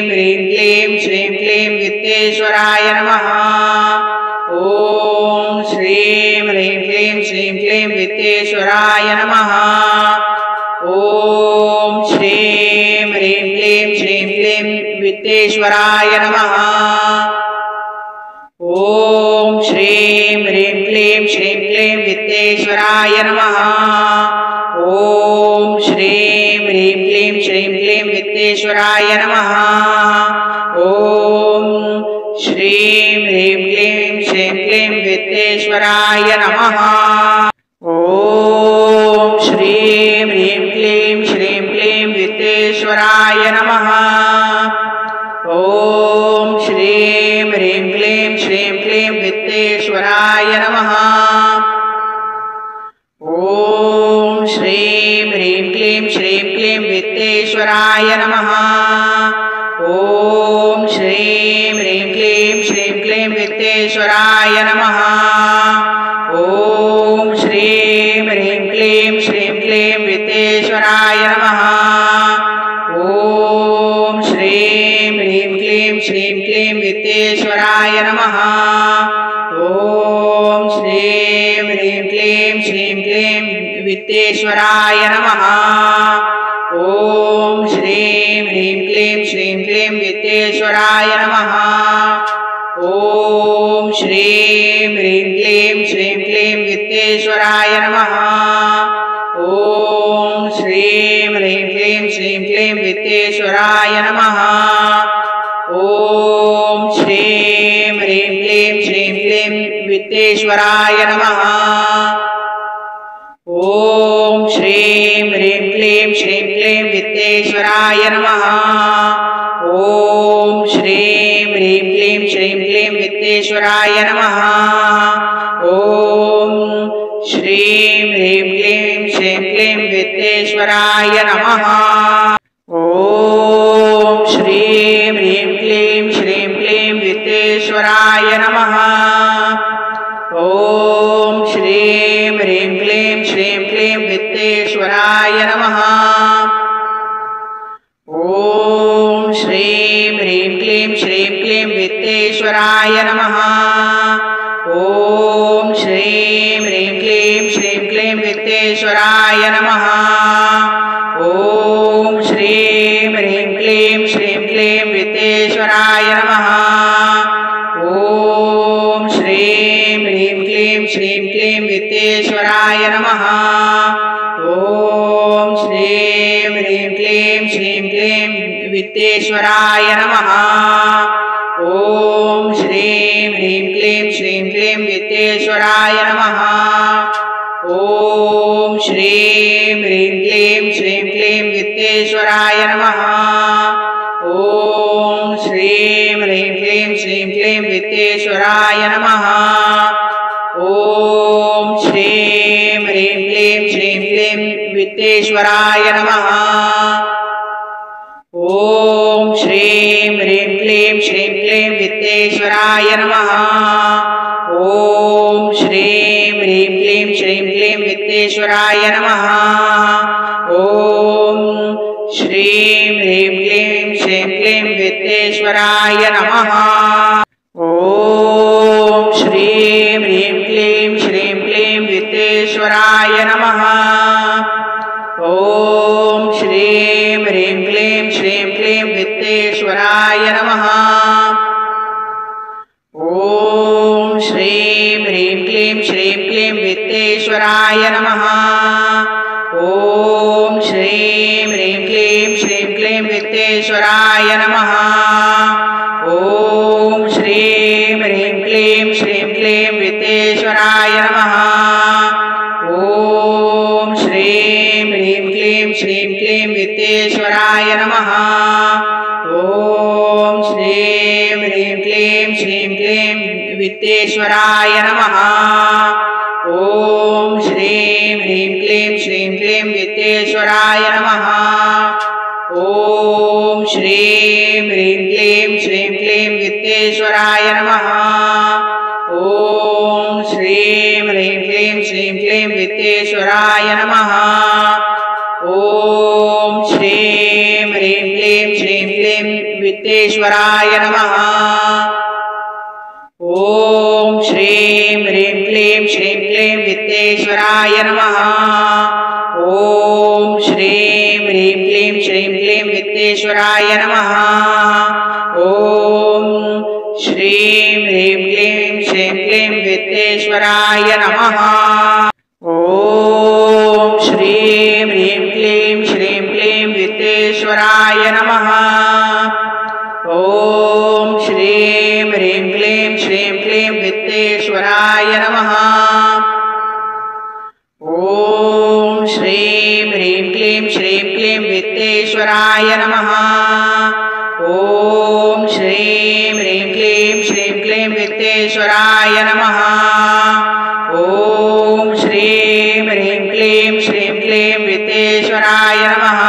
ह्रीं क्लीं श्रीं क्लीं वित्तेश्वराय नमः। ॐ श्रीं ह्रीं क्लीं श्रीं क्लीं वित्तेश्वराय नमः। ॐ श्रीं ह्रीं क्लीं श्रीं क्लीं वित्तेश्वराय नमः। ॐ श्रीं ह्रीं क्लीं श्रीं क्लीं वित्तेश्वराय नमः। ॐ श्रीं ह्रीं क्लीं श्रीं क्लीं वित्तेश्वराय नमः। ॐ श्रीं ह्रीं क्लीं श्रीं क्लीं वित्तेश्वराय नमः। ॐ श्रीं ह्रीं क्लीं श्रीं क्लीं वित्तेश्वराय नमः। ॐ श्रीं ह्रीं क्लीं श्रीं क्लीं वित्तेश्वराय नमः। ॐ श्रीं ह्रीं क्लीं श्रीं क्लीं वित्तेश्वराय नमः। ॐ श्रीं ह्रीं क्लीं श्रीं क्लीं वित्तेश्वराय नमः। ॐ श्रीं ह्रीं क्लीं श्रीं क्लीं वित्तेश्वराय नमः। ॐ श्रीं ह्रीं क्लीं श्रीं क्लीं वित्तेश्वराय नमः। ॐ श्रीं ह्रीं क्लीं श्रीं क्लीं वित्तेश्वराय नमः। ॐ श्रीं ह्रीं क्लीं श्रीं क्लीं वित्तेश्वराय नमः। ॐ श्रीं ह्रीं क्लीं श्रीं क्लीं वित्तेश्वराय नमः। ॐ श्रीं ह्रीं क्लीं श्रीं क्लीं वित्तेश्वराय नमः। ॐ श्रीं ह्रीं क्लीं श्रीं क्लीं वित्तेश्वराय नमः। ॐ श्रीं ह्रीं क्लीं श्रीं क्लीं वित्तेश्वराय नमः। ॐ श्रीं ह्रीं क्लीं श्रीं क्लीं वित्तेश्वराय नमः। ॐ श्रीं ह्रीं क्लीं श्रीं क्लीं वित्तेश्वराय नमः। ॐ श्रीं ह्रीं क्लीं श्रीं क्लीं वित्तेश्वराय नमः। ॐ श्रीं ह्रीं क्लीं श्रीं क्लीं वित्तेश्वराय नमः। ॐ श्रीं ह्रीं क्लीं श्रीं क्लीं वित्तेश्वराय नमः। ॐ श्रीं ह्रीं क्लीं श्रीं क्लीं वित्तेश्वराय नमः। ॐ श्रीं ह्रीं क्लीं श्रीं क्लीं वित्तेश्वराय नमः। ॐ श्रीं ह्रीं क्लीं श्रीं क्लीं वित्तेश्वराय नमः। ॐ श्रीं ह्रीं क्लीं श्रीं क्लीं वित्तेश्वराय नमः। ॐ श्रीं ह्रीं क्लीं श्रीं क्लीं वित्तेश्वराय नमः। ॐ श्रीं ह्रीं क्लीं श्रीं क्लीं वित्तेश्वराय नमः। ॐ श्रीं ह्रीं क्लीं श्रीं क्लीं वित्तेश्वराय नमः। ॐ श्रीं ह्रीं क्लीं श्रीं क्लीं वित्तेश्वराय नमः। ॐ श्रीं ह्रीं क्लीं श्रीं क्लीं वित्तेश्वराय नमः। ॐ श्रीं ह्रीं क्लीं श्रीं क्लीं वित्तेश्वराय नमः। ॐ श्रीं ह्रीं क्लीं श्रीं क्लीं वित्तेश्वराय नमः। ॐ श्रीं ह्रीं क्लीं श्रीं क्लीं वित्तेश्वराय नमः। ॐ श्रीं ह्रीं क्लीं श्रीं क्लीं वित्तेश्वराय नमः। ॐ श्रीं ह्रीं क्लीं श्रीं क्लीं वित्तेश्वराय नमः। ॐ श्रीं ह्रीं क्लीं श्रीं क्लीं वित्तेश्वराय नमः। ॐ श्रीं ह्रीं क्लीं श्रीं क्लीं वित्तेश्वराय नमः। ॐ श्रीं ह्रीं क्लीं श्रीं क्लीं वित्तेश्वराय नमः। ॐ श्रीं ह्रीं क्लीं श्रीं क्लीं वित्तेश्वराय नमः। ॐ श्रीं ह्रीं क्लीं श्रीं क्लीं वित्तेश्वराय नमः। ॐ श्रीं ह्रीं क्लीं श्रीं क्लीं वित्तेश्वराय नमः। ॐ श्रीं ह्रीं क्लीं श्रीं क्लीं वित्तेश्वराय नमः। ॐ श्रीं ह्रीं क्लीं श्रीं क्लीं वित्तेश्वराय नमः। ओम श्रीं ह्रीं क्लीं श्रीं क्लीं वित्तेश्वराय नमः। ओम श्रीं ह्रीं क्लीं श्रीं क्लीं वित्तेश्वराय नमः। ओम श्रीं ह्रीं क्लीं श्रीं क्लीं वित्तेश्वराय नमः। ओम श्रीं ह्रीं क्लीं श्रीं क्लीं वित्तेश्वराय नमः। ओम श्रीं ह्रीं क्लीं श्रीं क्लीं वित्तेश्वराय नमः। ओम श्रीं ह्रीं क्लीं श्रीं क्लीं वित्तेश्वराय नमः। ओम श्रीं ह्रीं क्लीं श्रीं क्लीं वित्तेश्वराय नमः। ओम श्रीं ह्रीं क्लीं श्रीं क्लीं वित्तेश्वराय नमः।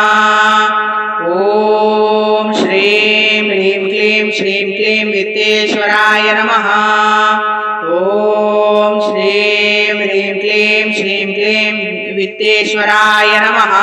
ओम श्रीं ह्रीं क्लीं श्रीं क्लीं वित्तेश्वराय नमः। ओम श्रीं ह्रीं क्लीं श्रीं क्लीं वित्तेश्वराय नमः।